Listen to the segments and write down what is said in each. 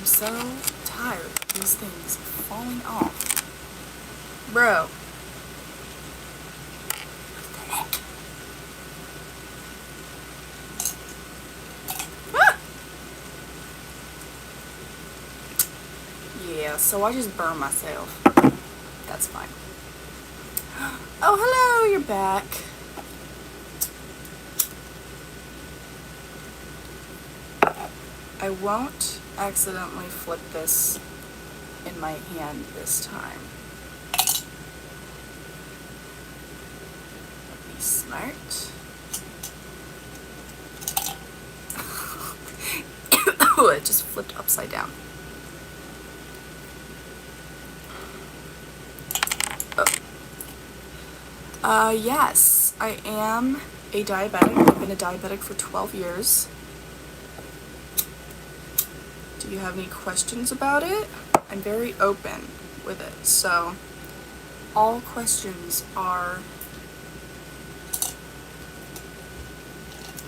I'm so tired of these things falling off. Bro. What the heck? Ah! Yeah, so I just burned myself. That's fine. Oh, hello, you're back. I won't accidentally flip this in my hand this time. Be smart. It just flipped upside down. Yes, I am a diabetic. I've been a diabetic for 12 years. Do you have any questions about it? I'm very open with it, so all questions are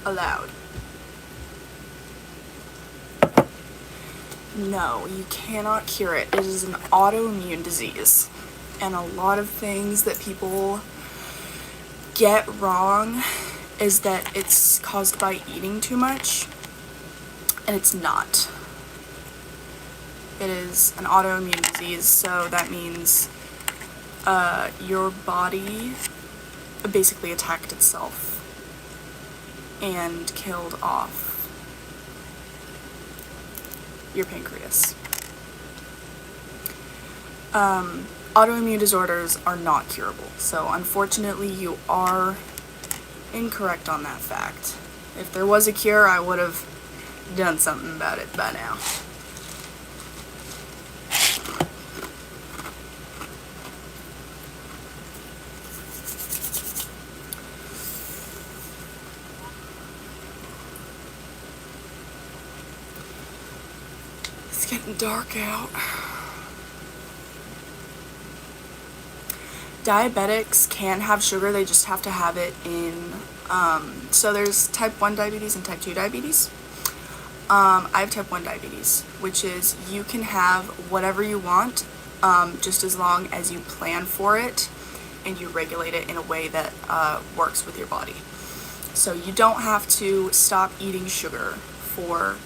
allowed. No, you cannot cure it. It is an autoimmune disease. And a lot of things that people get wrong is that it's caused by eating too much, and it's not. It is an autoimmune disease, so that means your body basically attacked itself and killed off your pancreas. Autoimmune disorders are not curable, so unfortunately you are incorrect on that fact. If there was a cure, I would have done something about it by now. It's getting dark out. Diabetics can have sugar, they just have to have it in, so there's type 1 diabetes and type 2 diabetes. I have type 1 diabetes, which is you can have whatever you want, just as long as you plan for it and you regulate it in a way that works with your body. So you don't have to stop eating sugar for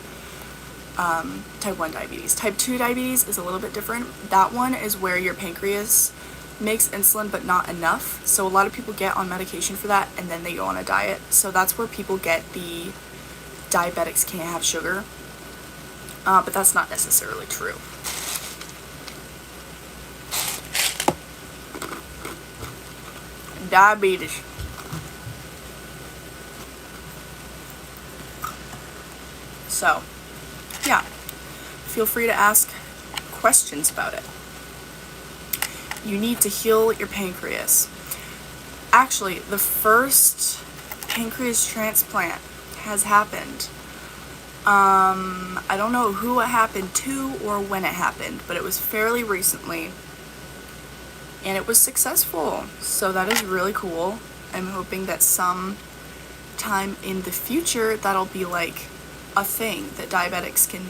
type 1 diabetes. Type 2 diabetes is a little bit different. That one is where your pancreas makes insulin but not enough, so a lot of people get on medication for that and then they go on a diet. So that's where people get the diabetics can't have sugar, but that's not necessarily true. Diabetes. So yeah, feel free to ask questions about it. You need to heal your pancreas. Actually, the first pancreas transplant has happened. I don't know who it happened to or when it happened, but it was fairly recently. And it was successful. So that is really cool. I'm hoping that some time in the future that'll be like a thing that diabetics can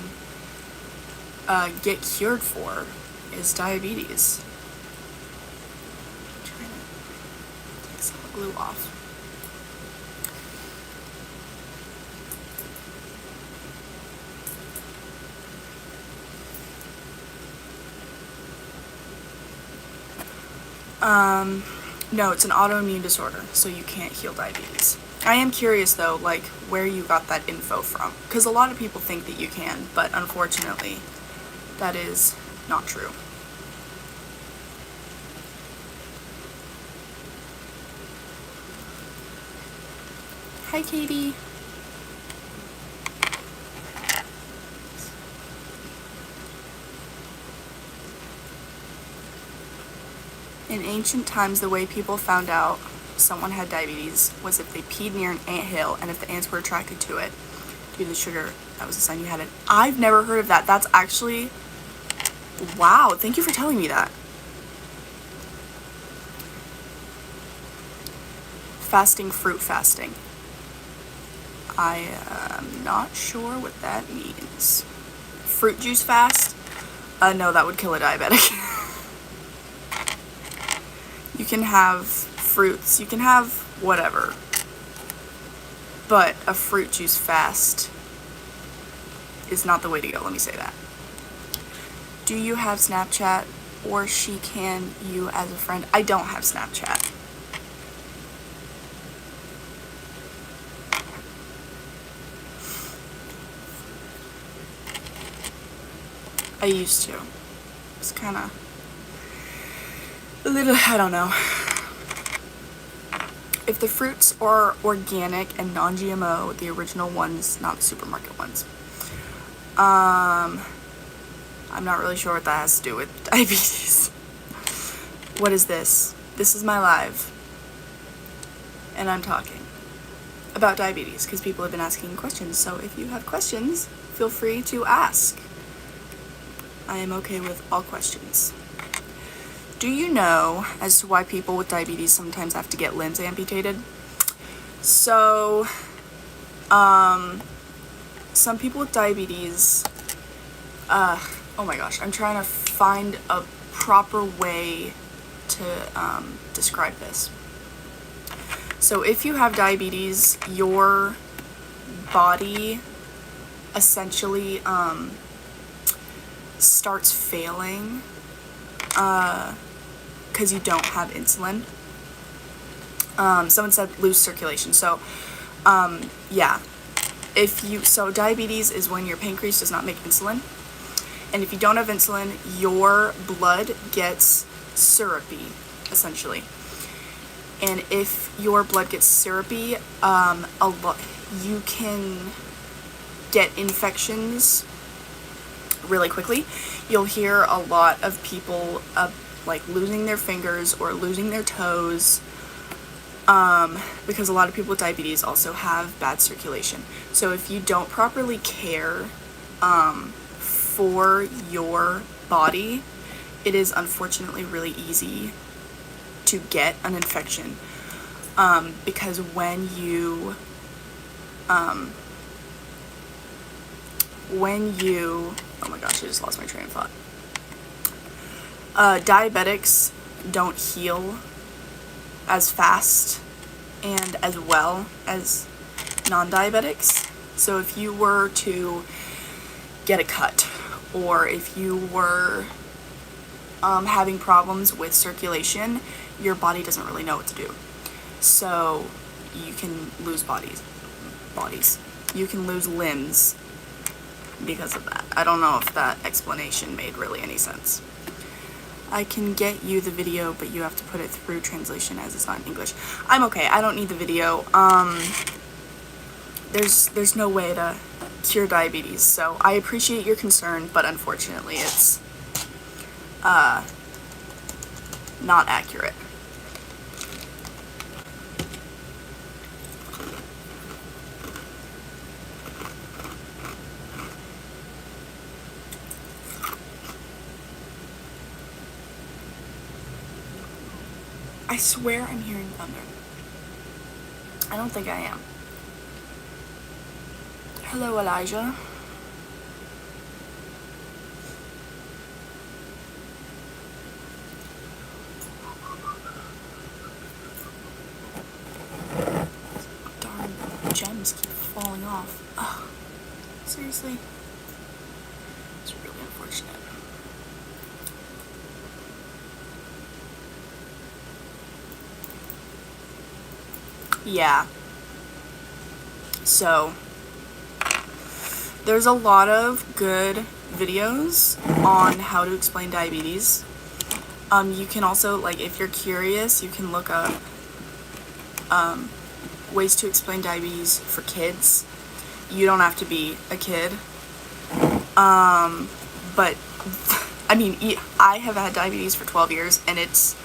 get cured for, is diabetes. Glue off. No, it's an autoimmune disorder, so you can't heal diabetes. I am curious though, like where you got that info from, because a lot of people think that you can, but unfortunately that is not true. Hi, Katie. In ancient times, the way people found out someone had diabetes was if they peed near an anthill, and if the ants were attracted to it due to the sugar, that was a sign you had it. I've never heard of that. That's actually, wow, thank you for telling me that. Fasting, fruit fasting. I am not sure what that means. fruit juice fast, no, that would kill a diabetic. You can have fruits, you can have whatever, but a fruit juice fast is not the way to go, let me say that. Do you have Snapchat, or she can you as a friend? I don't have Snapchat. I used to. It's kind of a little, I don't know. If the fruits are organic and non-GMO, the original ones, not the supermarket ones. I'm not really sure what that has to do with diabetes. What is this? This is my live. And I'm talking about diabetes because people have been asking questions. So if you have questions, feel free to ask. I am okay with all questions. Do you know as to why people with diabetes sometimes have to get limbs amputated? So, some people with diabetes, oh my gosh, I'm trying to find a proper way to describe this. So if you have diabetes, your body essentially starts failing because you don't have insulin. Someone said lose circulation. So yeah, so diabetes is when your pancreas does not make insulin, and if you don't have insulin, your blood gets syrupy, essentially. And if your blood gets syrupy, you can get infections really quickly. You'll hear a lot of people like losing their fingers or losing their toes, because a lot of people with diabetes also have bad circulation. So if you don't properly care for your body, it is unfortunately really easy to get an infection, because when you oh my gosh, I just lost my train of thought. Diabetics don't heal as fast and as well as non-diabetics. So if you were to get a cut, or if you were having problems with circulation, your body doesn't really know what to do. So you can lose bodies. You can lose limbs because of that. I don't know if that explanation made really any sense. I can get you the video, but you have to put it through translation as it's not in English. I'm okay. I don't need the video. There's no way to cure diabetes, so I appreciate your concern, but unfortunately it's not accurate. I swear I'm hearing thunder. I don't think I am. Hello, Elijah. Darn gems keep falling off. Ugh. Seriously? It's really unfortunate. Yeah. So, there's a lot of good videos on how to explain diabetes. You can also, like, if you're curious, you can look up ways to explain diabetes for kids. You don't have to be a kid. But, I mean, I have had diabetes for 12 years, and it's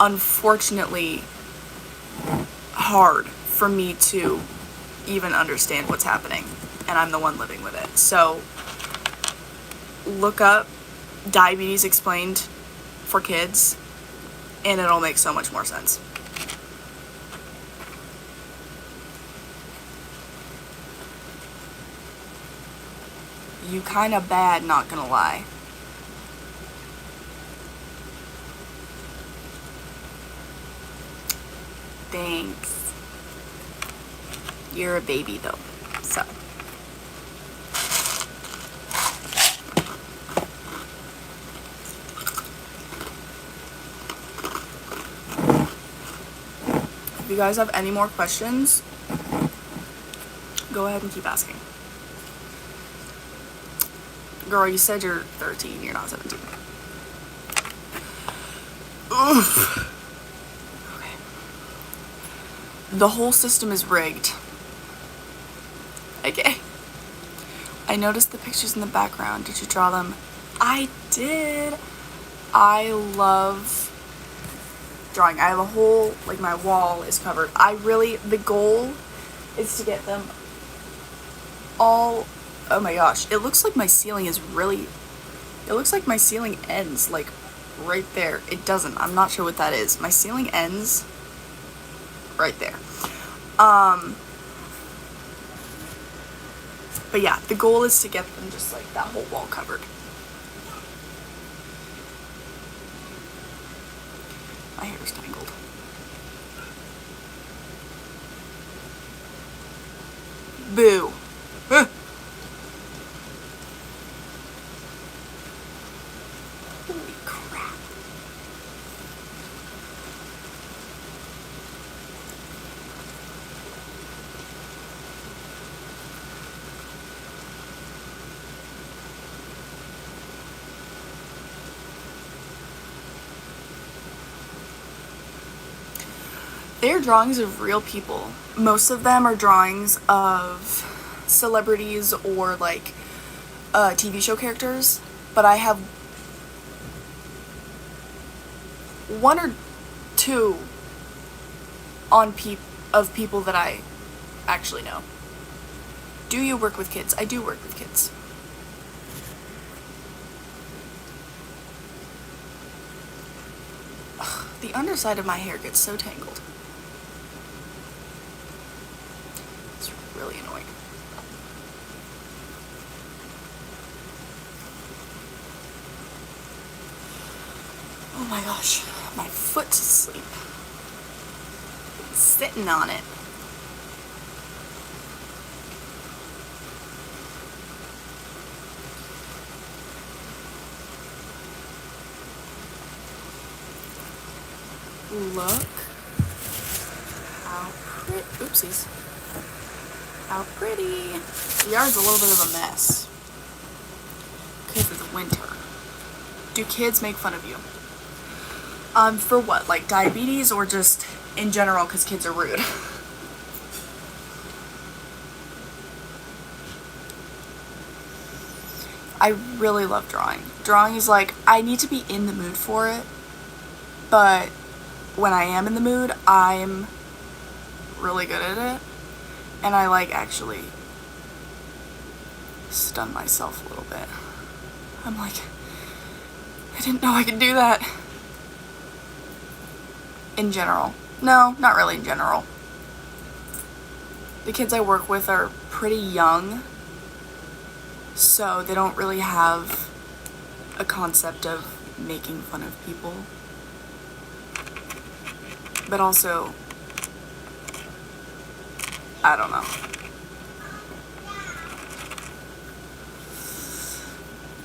unfortunately hard for me to even understand what's happening, and I'm the one living with it. So look up diabetes explained for kids, and it'll make so much more sense. You kinda bad, not gonna lie. Thanks. You're a baby though, so. If you guys have any more questions, go ahead and keep asking. Girl, you said you're 13, you're not 17. Oof. Okay. The whole system is rigged. Okay. I noticed the pictures in the background. Did you draw them? I did. I love drawing. I have a whole, like, my wall is covered. The goal is to get them all, oh my gosh, it looks like my ceiling ends, like, right there. It doesn't. I'm not sure what that is. My ceiling ends right there. But yeah, the goal is to get them just, like, that whole wall covered. My hair is tangled. Boo. Holy crap. They're drawings of real people. Most of them are drawings of celebrities or, like, TV show characters, but I have one or two of people that I actually know. Do you work with kids? I do work with kids. Ugh, the underside of my hair gets so tangled. It's really annoying. Oh my gosh, my foot's asleep. Sitting on it. Look how pretty. Oopsies. How pretty. The yard's a little bit of a mess because it's winter. Do kids make fun of you? For what? Like diabetes or just in general because kids are rude? I really love drawing. Drawing is like, I need to be in the mood for it, but when I am in the mood, I'm really good at it, and I like actually stun myself a little bit. I'm like, I didn't know I could do that. In general. No, not really in general. The kids I work with are pretty young, so they don't really have a concept of making fun of people. But also, I don't know.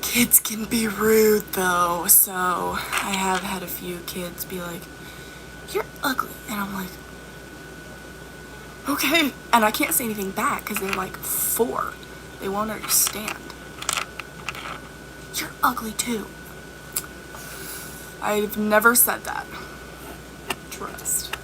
Kids can be rude though, so I have had a few kids be like, "You're ugly," and I'm like, okay. And I can't say anything back because they're like 4. They won't understand. You're ugly too. I've never said that. Trust.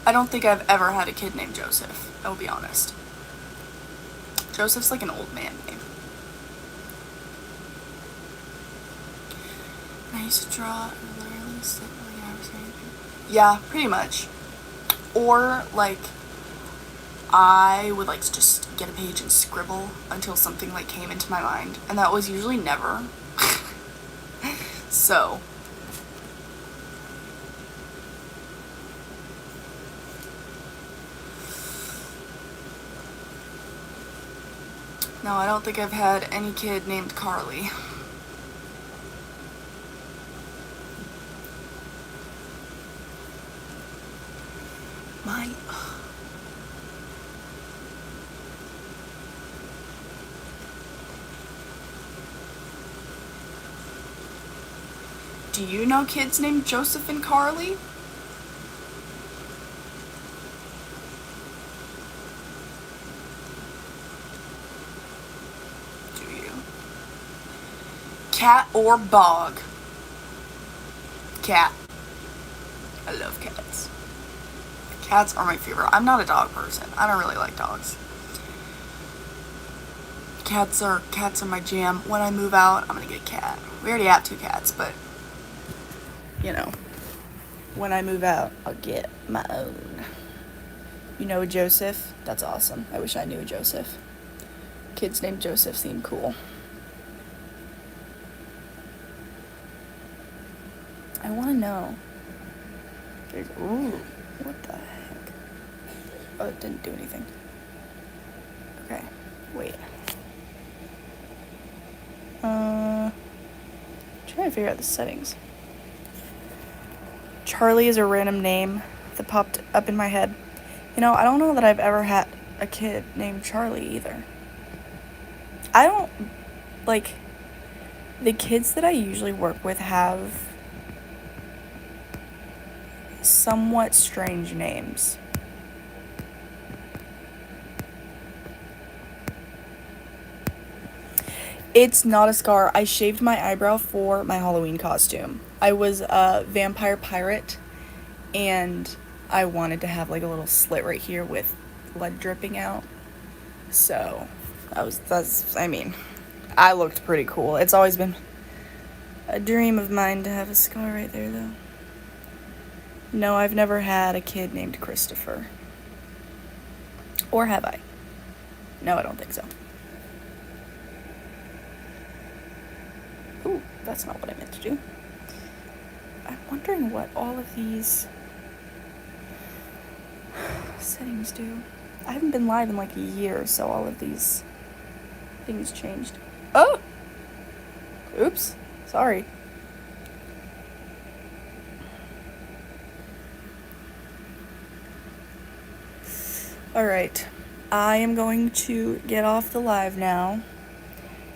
I don't think I've ever had a kid named Joseph, I will be honest. Joseph's like an old man name. I used to draw and literally sit like I was saying. Yeah, pretty much. Or like I would like to just get a page and scribble until something like came into my mind, and that was usually never. So No, I don't think I've had any kid named Carly. My... Do you know kids named Joseph and Carly? Do you? Cat or Bog? Cat. I love cats. Cats are my favorite. I'm not a dog person. I don't really like dogs. Cats are my jam. When I move out, I'm gonna get a cat. We already have 2 cats, but you know, when I move out, I'll get my own. You know a Joseph? That's awesome. I wish I knew a Joseph. Kids named Joseph seem cool. I want to know. Ooh, what the heck? Oh, it didn't do anything. Okay, wait. Trying to figure out the settings. Charlie is a random name that popped up in my head. You know, I don't know that I've ever had a kid named Charlie either. I don't, like, the kids that I usually work with have somewhat strange names. It's not a scar. I shaved my eyebrow for my Halloween costume. I was a vampire pirate, and I wanted to have like a little slit right here with blood dripping out. So, I looked pretty cool. It's always been a dream of mine to have a scar right there, though. No, I've never had a kid named Christopher. Or have I? No, I don't think so. Ooh, that's not what I meant to do. I'm wondering what all of these settings do. I haven't been live in like a year, so all of these things changed. Oh! Oops. Sorry. Alright. I am going to get off the live now.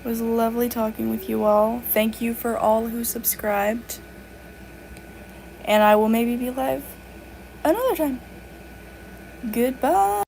It was lovely talking with you all. Thank you for all who subscribed. And I will maybe be live another time. Goodbye.